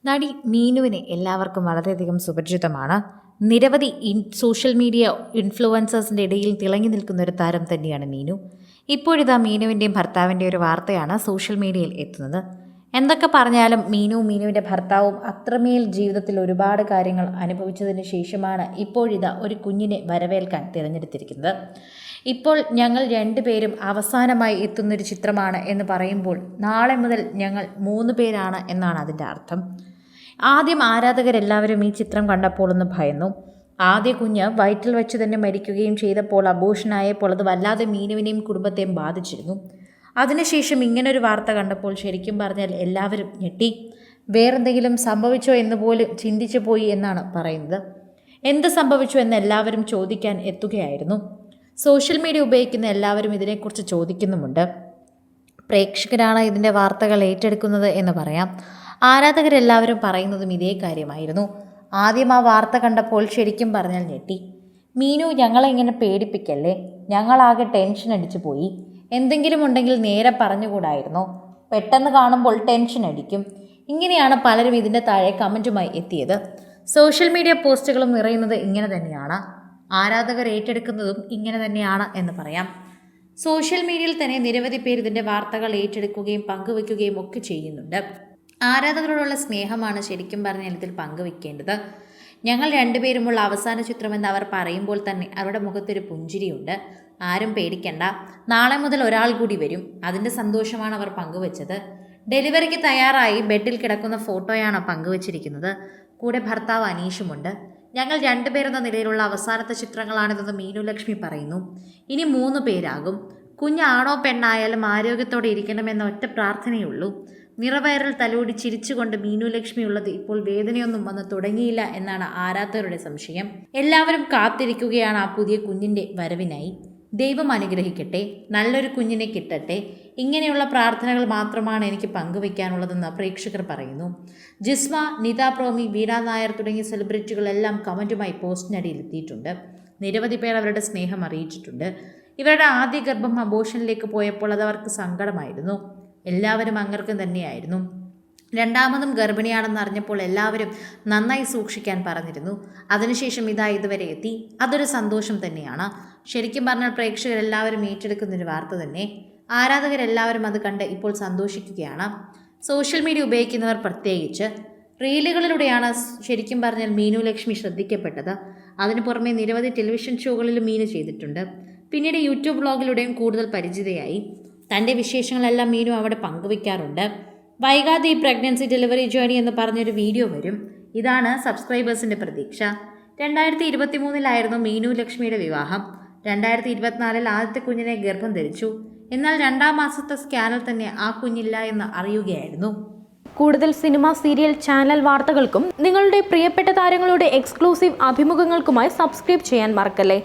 നടി മീനുവിനെ എല്ലാവർക്കും വളരെയധികം സുപരിചിതമാണ്. നിരവധി സോഷ്യൽ മീഡിയ ഇൻഫ്ലുവൻസേഴ്സിൻ്റെ ഇടയിൽ തിളങ്ങി നിൽക്കുന്ന ഒരു താരം തന്നെയാണ് മീനു. ഇപ്പോഴിതാ മീനുവിൻ്റെയും ഭർത്താവിൻ്റെ ഒരു വാർത്തയാണ് സോഷ്യൽ മീഡിയയിൽ എത്തുന്നത്. എന്തൊക്കെ പറഞ്ഞാലും മീനുവിൻ്റെ ഭർത്താവും അത്രമേൽ ജീവിതത്തിൽ ഒരുപാട് കാര്യങ്ങൾ അനുഭവിച്ചതിന് ശേഷമാണ് ഇപ്പോഴിതാ ഒരു കുഞ്ഞിനെ വരവേൽക്കാൻ തിരഞ്ഞെടുത്തിരിക്കുന്നത്. ഇപ്പോൾ ഞങ്ങൾ രണ്ടുപേരും അവസാനമായി എത്തുന്നൊരു ചിത്രമാണ് എന്ന് പറയുമ്പോൾ നാളെ മുതൽ ഞങ്ങൾ 3 പേരാണ് എന്നാണ് അതിൻ്റെ അർത്ഥം. ആദ്യം ആരാധകരെല്ലാവരും ഈ ചിത്രം കണ്ടപ്പോൾ ഒന്ന് ഭയന്നു. ആദ്യ കുഞ്ഞ് വയറ്റിൽ വെച്ച് തന്നെ മരിക്കുകയും ചെയ്തപ്പോൾ അബോഷനായപ്പോൾ അത് വല്ലാതെ മീനുവിനെയും കുടുംബത്തെയും ബാധിച്ചിരുന്നു. അതിനുശേഷം ഇങ്ങനൊരു വാർത്ത കണ്ടപ്പോൾ ശരിക്കും പറഞ്ഞാൽ എല്ലാവരും ഞെട്ടി. വേറെന്തെങ്കിലും സംഭവിച്ചോ എന്ന് പോലും ചിന്തിച്ചു പോയി എന്നാണ് പറയുന്നത്. എന്ത് സംഭവിച്ചു എന്ന് എല്ലാവരും ചോദിക്കാൻ എത്തുകയായിരുന്നു. സോഷ്യൽ മീഡിയ ഉപയോഗിക്കുന്ന എല്ലാവരും ഇതിനെക്കുറിച്ച് ചോദിക്കുന്നുമുണ്ട്. പ്രേക്ഷകരാണ് ഇതിൻ്റെ വാർത്തകൾ ഏറ്റെടുക്കുന്നത് എന്ന് പറയാം. ആരാധകരെല്ലാവരും പറയുന്നതും ഇതേ കാര്യമായിരുന്നു. ആദ്യം ആ വാർത്ത കണ്ടപ്പോൾ ശരിക്കും പറഞ്ഞാൽ ഞെട്ടി. മീനു, ഞങ്ങളെ ഇങ്ങനെ പേടിപ്പിക്കല്ലേ, ഞങ്ങളാകെ ടെൻഷൻ അടിച്ചു പോയി. എന്തെങ്കിലും ഉണ്ടെങ്കിൽ നേരെ പറഞ്ഞുകൂടായിരുന്നോ? പെട്ടെന്ന് കാണുമ്പോൾ ടെൻഷൻ അടിക്കും. ഇങ്ങനെയാണ് പലരും ഇതിൻ്റെ താഴെ കമൻറ്റുമായി എത്തിയത്. സോഷ്യൽ മീഡിയ പോസ്റ്റുകളും നിറയുന്നത് ഇങ്ങനെ തന്നെയാണ്. ആരാധകർ ഏറ്റെടുക്കുന്നതും ഇങ്ങനെ തന്നെയാണ് എന്ന് പറയാം. സോഷ്യൽ മീഡിയയിൽ തന്നെ നിരവധി പേർ ഇതിൻ്റെ വാർത്തകൾ ഏറ്റെടുക്കുകയും പങ്കുവയ്ക്കുകയും ഒക്കെ ചെയ്യുന്നുണ്ട്. ആരാധകരോടുള്ള സ്നേഹമാണ് ശരിക്കും പറഞ്ഞാൽ ഇതിൽ പങ്കുവയ്ക്കേണ്ടത്. ഞങ്ങൾ രണ്ടുപേരുമുള്ള അവസാന ചിത്രമെന്ന് അവർ പറയുമ്പോൾ തന്നെ അവരുടെ മുഖത്തൊരു പുഞ്ചിരിയുണ്ട്. ആരും പേടിക്കണ്ട, നാളെ മുതൽ ഒരാൾ കൂടി വരും. അതിൻ്റെ സന്തോഷമാണ് അവർ പങ്കുവച്ചത്. ഡെലിവറിക്ക് തയ്യാറായി ബെഡിൽ കിടക്കുന്ന ഫോട്ടോയാണ് പങ്കുവച്ചിരിക്കുന്നത്. കൂടെ ഭർത്താവ് അനീഷുമുണ്ട്. ഞങ്ങൾ 2 പേരെന്ന നിലയിലുള്ള അവസാനത്തെ ചിത്രങ്ങളാണിതെന്ന് മീനു ലക്ഷ്മി പറയുന്നു. ഇനി 3 പേരാകും. കുഞ്ഞാണോ പെണ്ണായാലും ആരോഗ്യത്തോടെ ഇരിക്കണമെന്ന ഒറ്റ പ്രാർത്ഥനയുള്ളൂ. നിറവയറിൽ തലോടി ചിരിച്ചുകൊണ്ട് മീനു ലക്ഷ്മി ഉള്ളത് ഇപ്പോൾ വേദനയൊന്നും വന്ന് തുടങ്ങിയില്ല എന്നാണ് ആരാധകരുടെ സംശയം. എല്ലാവരും കാത്തിരിക്കുകയാണ് ആ പുതിയ കുഞ്ഞിൻ്റെ വരവിനായി. ദൈവം അനുഗ്രഹിക്കട്ടെ, നല്ലൊരു കുഞ്ഞിനെ കിട്ടട്ടെ. ഇങ്ങനെയുള്ള പ്രാർത്ഥനകൾ മാത്രമാണ് എനിക്ക് പങ്കുവയ്ക്കാനുള്ളതെന്ന് പ്രേക്ഷകർ പറയുന്നു. ജിസ്മ, നിത പ്രോമി, വീണ നായർ തുടങ്ങിയ സെലിബ്രിറ്റികളെല്ലാം കമൻറ്റുമായി പോസ്റ്റിനടിയിൽ എത്തിയിട്ടുണ്ട്. നിരവധി പേർ അവരുടെ സ്നേഹം അറിയിച്ചിട്ടുണ്ട്. ഇവരുടെ ആദ്യ ഗർഭം അബോഷനിലേക്ക് പോയപ്പോൾ അത് അവർക്ക് സങ്കടമായിരുന്നു. എല്ലാവരും അംഗർക്കും തന്നെയായിരുന്നു. രണ്ടാമതും ഗർഭിണിയാണെന്ന് അറിഞ്ഞപ്പോൾ എല്ലാവരും നന്നായി സൂക്ഷിക്കാൻ പറഞ്ഞിരുന്നു. അതിനുശേഷം ഇതാ ഇതുവരെ എത്തി. അതൊരു സന്തോഷം തന്നെയാണ്. ശരിക്കും പറഞ്ഞാൽ പ്രേക്ഷകരെല്ലാവരും ഏറ്റെടുക്കുന്നൊരു വാർത്ത തന്നെ. ആരാധകരെല്ലാവരും അത് കണ്ട് ഇപ്പോൾ സന്തോഷിക്കുകയാണ്. സോഷ്യൽ മീഡിയ ഉപയോഗിക്കുന്നവർ പ്രത്യേകിച്ച്. റീലുകളിലൂടെയാണ് ശരിക്കും പറഞ്ഞാൽ മീനു ലക്ഷ്മി ശ്രദ്ധിക്കപ്പെട്ടത്. അതിനു പുറമെ നിരവധി ടെലിവിഷൻ ഷോകളിലും മീനു ചെയ്തിട്ടുണ്ട്. പിന്നീട് യൂട്യൂബ് വ്ളോഗിലൂടെയും കൂടുതൽ പരിചിതയായി. തൻ്റെ വിശേഷങ്ങളെല്ലാം മീനു അവിടെ പങ്കുവയ്ക്കാറുണ്ട്. വൈകാതെ ഈ പ്രഗ്നൻസി ഡെലിവറി ജേർണി എന്ന് പറഞ്ഞൊരു വീഡിയോ വരും. ഇതാണ് സബ്സ്ക്രൈബേഴ്സിൻ്റെ പ്രതീക്ഷ. 2023 മീനു ലക്ഷ്മിയുടെ വിവാഹം. 2024 ആദ്യത്തെ കുഞ്ഞിനെ ഗർഭം ധരിച്ചു. എന്നാൽ 2ാം മാസത്തെ സ്കാനിൽ തന്നെ ആ കുഞ്ഞില്ല എന്ന് അറിയുകയായിരുന്നു. കൂടുതൽ സിനിമ, സീരിയൽ, ചാനൽ വാർത്തകൾക്കും നിങ്ങളുടെ പ്രിയപ്പെട്ട താരങ്ങളുടെ എക്സ്ക്ലൂസീവ് അഭിമുഖങ്ങൾക്കുമായി സബ്സ്ക്രൈബ് ചെയ്യാൻ മറക്കല്ലേ.